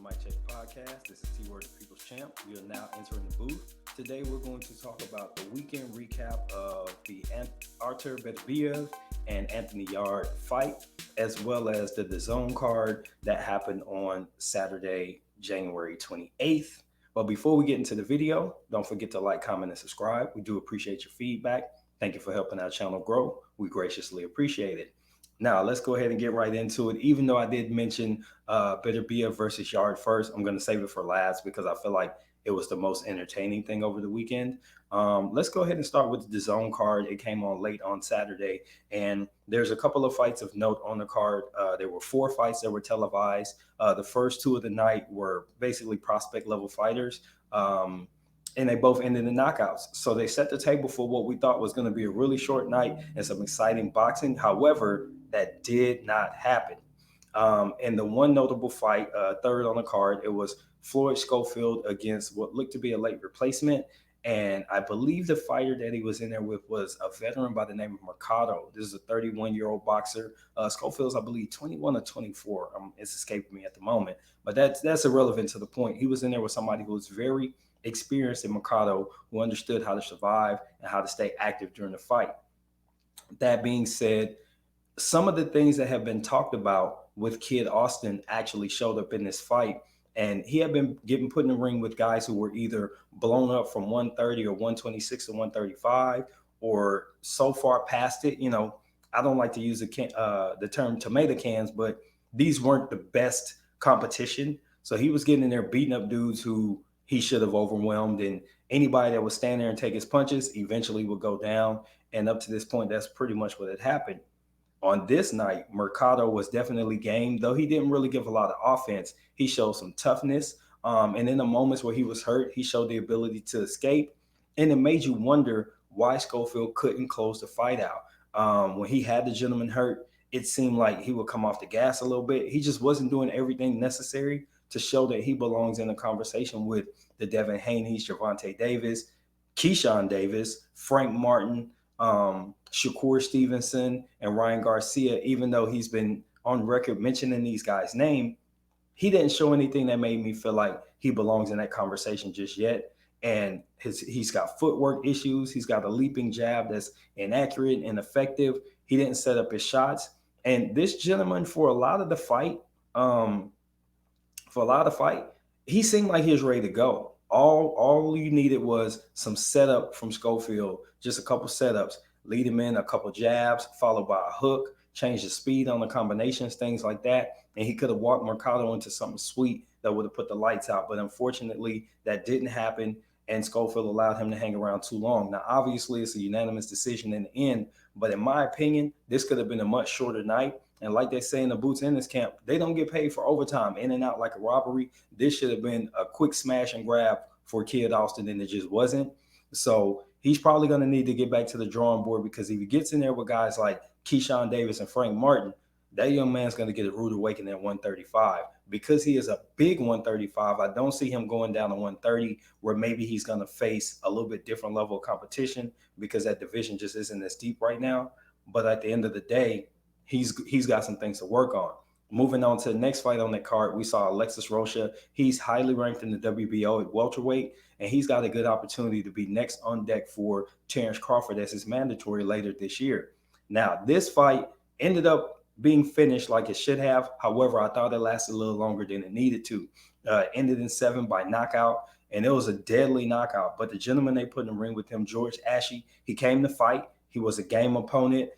Mic Check Podcast. This is T-Word, the People's Champ. We are now entering the booth. Today we're going to talk about the weekend recap of the Artur Beterbiev and Anthony Yarde fight, as well as the DAZN card that happened on Saturday, January 28th. But before we get into the video, don't forget to like, comment, and subscribe. We do appreciate your feedback. Thank you for helping our channel grow. We graciously appreciate it. Now, let's go ahead and get right into it. Even though I did mention Beterbiev versus Yarde first, I'm going to save it for last because I feel like it was the most entertaining thing over the weekend. Let's go ahead and start with the DAZN card. It came on late on Saturday, and there's a couple of fights of note on the card. There were 4 fights that were televised. The first 2 of the night were basically prospect level fighters. And they both ended in knockouts. So they set the table for what we thought was going to be a really short night and some exciting boxing. However, that did not happen. And the one notable fight, third on the card, it was Floyd Schofield against what looked to be a late replacement. And I believe the fighter that he was in there with was a veteran by the name of Mercado. This is a 31-year-old boxer. Schofield's, I believe, 21 or 24. It's escaping me at the moment. But that's irrelevant to the point. He was in there with somebody who was very experienced in Mercado, who understood how to survive and how to stay active during the fight. That being said, some of the things that have been talked about with Kid Austin actually showed up in this fight. And he had been getting put in the ring with guys who were either blown up from 130 or 126 to 135 or so far past it. You know, I don't like to use the term tomato cans, but these weren't the best competition. So he was getting in there beating up dudes who he should have overwhelmed, and anybody that would stand there and take his punches eventually would go down. And up to this point, that's pretty much what had happened. On this night, Mercado was definitely game, though he didn't really give a lot of offense. He showed some toughness. And in the moments where he was hurt, he showed the ability to escape. And it made you wonder why Schofield couldn't close the fight out. When he had the gentleman hurt, it seemed like he would come off the gas a little bit. He just wasn't doing everything necessary to show that he belongs in a conversation with the Devin Haney's, Gervonta Davis, Keyshawn Davis, Frank Martin, Shakur Stevenson, and Ryan Garcia. Even though he's been on record mentioning these guys' name, he didn't show anything that made me feel like he belongs in that conversation just yet. And he's got footwork issues. He's got a leaping jab that's inaccurate and ineffective. He didn't set up his shots. And this gentleman, for a lot of the fight, he seemed like he was ready to go. All you needed was some setup from Schofield, just a couple setups, lead him in, a couple jabs, followed by a hook, change the speed on the combinations, things like that. And he could have walked Mercado into something sweet that would have put the lights out. But unfortunately, that didn't happen, and Schofield allowed him to hang around too long. Now, obviously, it's a unanimous decision in the end, but in my opinion, this could have been a much shorter night. And like they say in the boots in this camp, they don't get paid for overtime, in and out like a robbery. This should have been a quick smash and grab for Kid Austin, and it just wasn't. So he's probably going to need to get back to the drawing board, because if he gets in there with guys like Keyshawn Davis and Frank Martin, that young man's going to get a rude awakening at 135. Because he is a big 135, I don't see him going down to 130, where maybe he's going to face a little bit different level of competition, because that division just isn't as deep right now. But at the end of the day, he's got some things to work on. Moving on to the next fight on that card, we saw Alexis Rocha. He's highly ranked in the WBO at welterweight, and he's got a good opportunity to be next on deck for Teeence Crawford as his mandatory later this year. Now, this fight ended up being finished like it should have. However, I thought it lasted a little longer than it needed to. Ended in 7 by knockout, and it was a deadly knockout. But the gentleman they put in the ring with him, Rocha Ashie, he came to fight. He was a game opponent.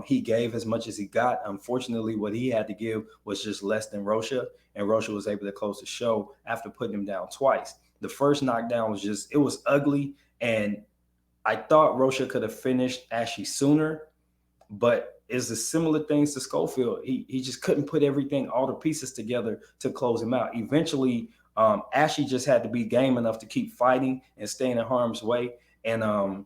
He gave as much as he got. Unfortunately, what he had to give was just less than Rocha, and Rocha was able to close the show after putting him down twice. The first knockdown was it was ugly, and I thought Rocha could have finished Ashie sooner, but it's the similar things to Schofield. He just couldn't put all the pieces together to close him out. Eventually, Ashie just had to be game enough to keep fighting and staying in harm's way, and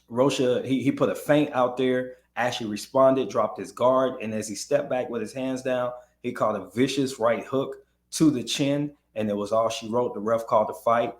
Rocha, he put a feint out there. Ashie responded, dropped his guard, and as he stepped back with his hands down, he caught a vicious right hook to the chin, and it was all she wrote. The ref called the fight.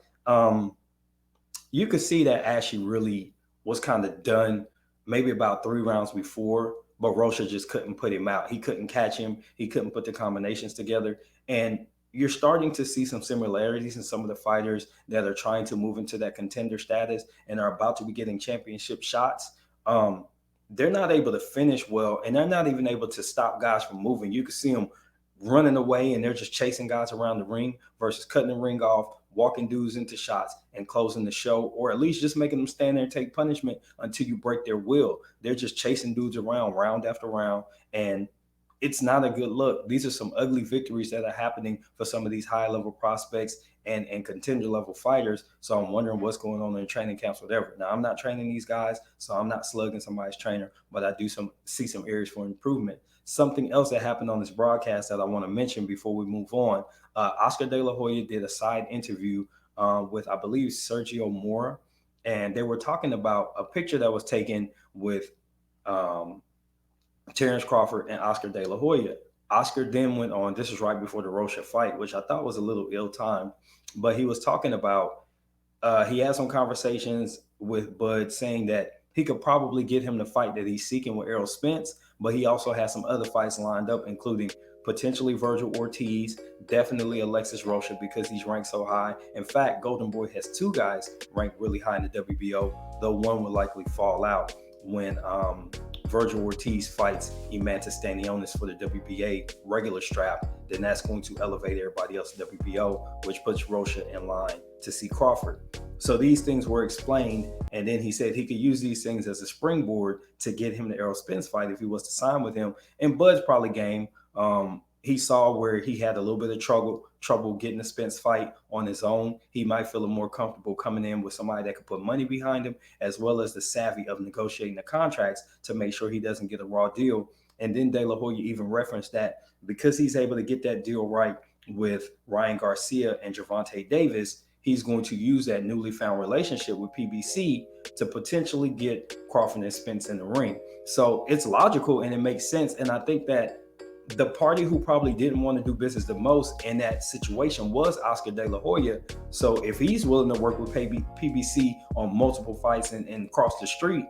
You could see that Ashie really was kind of done maybe about 3 rounds before, but Rocha just couldn't put him out. He couldn't catch him. He couldn't put the combinations together. And you're starting to see some similarities in some of the fighters that are trying to move into that contender status and are about to be getting championship shots. Um, they're not able to finish well, and they're not even able to stop guys from moving. You can see them running away, and they're just chasing guys around the ring versus cutting the ring off, walking dudes into shots, and closing the show, or at least just making them stand there and take punishment until you break their will. They're just chasing dudes around round after round, and it's not a good look. These are some ugly victories that are happening for some of these high level prospects and contender level fighters. So I'm wondering what's going on in training camps, whatever. Now I'm not training these guys, so I'm not slugging somebody's trainer, but I do see some areas for improvement. Something else that happened on this broadcast that I want to mention before we move on. Oscar De La Hoya did a side interview with, I believe, Sergio Mora, and they were talking about a picture that was taken with um, Teeence Crawford and Oscar De La Hoya. Oscar then went on, this is right before the Rocha fight, which I thought was a little ill timed, but he was talking about, he had some conversations with Bud saying that he could probably get him the fight that he's seeking with Errol Spence, but he also has some other fights lined up, including potentially Virgil Ortiz, definitely Alexis Rocha because he's ranked so high. In fact, Golden Boy has two guys ranked really high in the WBO, though one will likely fall out when Virgil Ortiz fights Imantas Stanionis for the WBA regular strap. Then that's going to elevate everybody else in WBO, which puts Rocha in line to see Crawford. So these things were explained, and then he said he could use these things as a springboard to get him the Errol Spence fight if he was to sign with him. And Bud's probably game. He saw where he had a little bit of trouble getting a Spence fight on his own. He might feel more comfortable coming in with somebody that could put money behind him, as well as the savvy of negotiating the contracts to make sure he doesn't get a raw deal. And then De La Hoya even referenced that because he's able to get that deal right with Ryan Garcia and Gervonta Davis, he's going to use that newly found relationship with PBC to potentially get Crawford and Spence in the ring. So it's logical and it makes sense. And I think that the party who probably didn't want to do business the most in that situation was Oscar De La Hoya. So if he's willing to work with PBC on multiple fights and cross the street,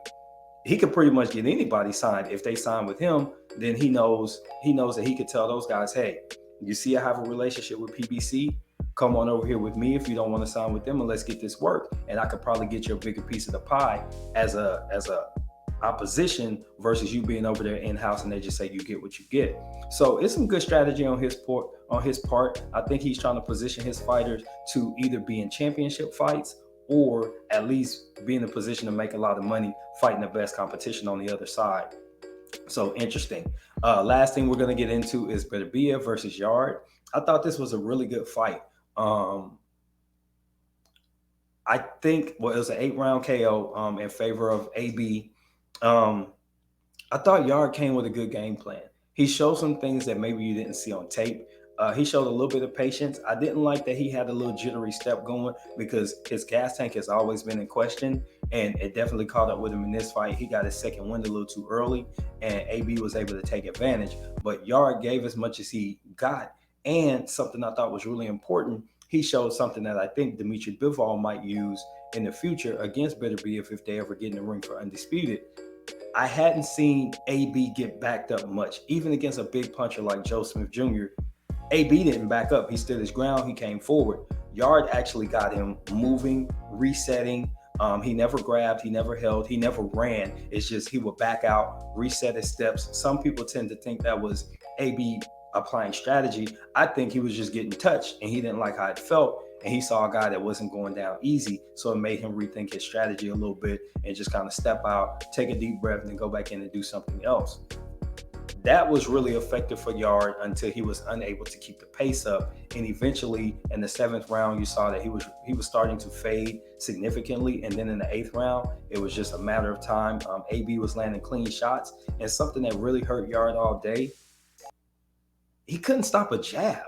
he could pretty much get anybody signed. If they sign with him, then he knows that he could tell those guys, hey, you see I have a relationship with PBC, come on over here with me if you don't want to sign with them, and let's get this work. And I could probably get you a bigger piece of the pie as a opposition versus you being over there in-house and they just say you get what you get. So it's some good strategy on his part. I think he's trying to position his fighters to either be in championship fights or at least be in a position to make a lot of money fighting the best competition on the other side. So interesting. Last thing we're going to get into is Beterbiev versus Yarde. I thought this was a really good fight. I think, well, it was an 8-round KO in favor of AB. I thought Yarde came with a good game plan. He showed some things that maybe you didn't see on tape. He showed a little bit of patience. I didn't like that he had a little jittery step going because his gas tank has always been in question, and it definitely caught up with him in this fight. He got his second wind a little too early, and AB was able to take advantage. But Yarde gave as much as he got, and something I thought was really important, he showed something that I think Dimitri Bivol might use in the future against Beterbiev if they ever get in the ring for undisputed. I hadn't seen AB get backed up much, even against a big puncher like Joe Smith Jr. AB didn't back up. He stood his ground. He came forward. Yarde actually got him moving, resetting. He never grabbed. He never held. He never ran. It's just he would back out, reset his steps. Some people tend to think that was AB applying strategy. I think he was just getting touched and he didn't like how it felt. And he saw a guy that wasn't going down easy. So it made him rethink his strategy a little bit and just kind of step out, take a deep breath, and then go back in and do something else. That was really effective for Yarde until he was unable to keep the pace up. And eventually in the 7th round, you saw that he was starting to fade significantly. And then in the 8th round, it was just a matter of time. AB was landing clean shots. And something that really hurt Yarde all day, he couldn't stop a jab.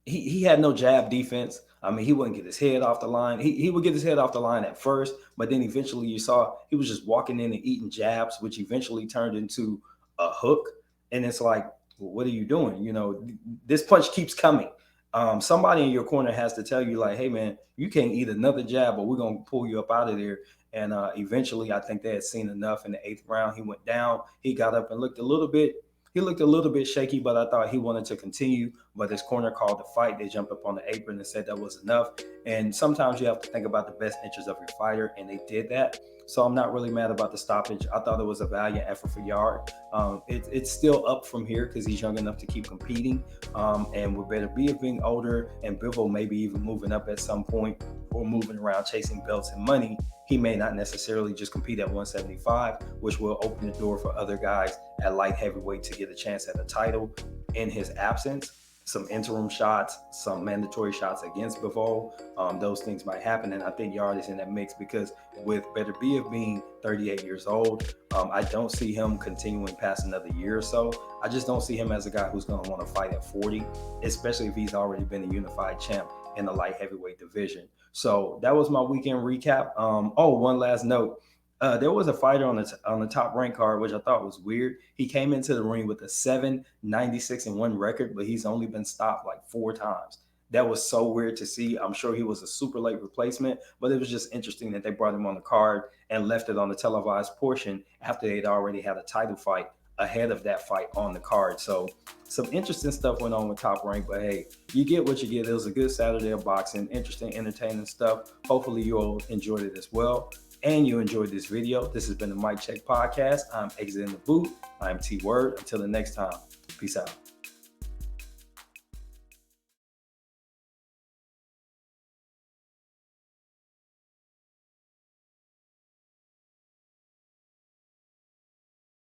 He had no jab defense. I mean, he wouldn't get his head off the line. He would get his head off the line at first, but then eventually you saw he was just walking in and eating jabs, which eventually turned into a hook. And it's like, well, what are you doing? You know, this punch keeps coming. Somebody in your corner has to tell you, like, hey, man, you can't eat another jab, but we're going to pull you up out of there. And eventually, I think they had seen enough in the 8th round. He went down. He got up and looked a little bit He looked a little bit shaky, but I thought he wanted to continue. But his corner called the fight. They jumped up on the apron and said that was enough. And sometimes you have to think about the best interest of your fighter, and they did that. So I'm not really mad about the stoppage. I thought it was a valiant effort for Yarde. It's still up from here because he's young enough to keep competing. And with Beterbiev being older and Bivol maybe even moving up at some point or moving around chasing belts and money, he may not necessarily just compete at 175, which will open the door for other guys at light heavyweight to get a chance at a title in his absence. Some interim shots, some mandatory shots against Bivol. Those things might happen, and I think Yarde is in that mix because with Beterbiev being 38 years old, I don't see him continuing past another year or so. I just don't see him as a guy who's going to want to fight at 40, especially if he's already been a unified champ in the light heavyweight division. So that was my weekend recap. One last note. There was a fighter on the top rank card, which I thought was weird. He came into the ring with a 7-96-1 record, but he's only been stopped like 4 times. That was so weird to see. I'm sure he was a super late replacement, but it was just interesting that they brought him on the card and left it on the televised portion after they'd already had a title fight ahead of that fight on the card. So some interesting stuff went on with Top Rank, but hey, you get what you get. It was a good Saturday of boxing, interesting, entertaining stuff. Hopefully you all enjoyed it as well. And you enjoyed this video. This has been the Mic Check Podcast. I'm exiting the booth. I'm T Word. Until the next time, peace out.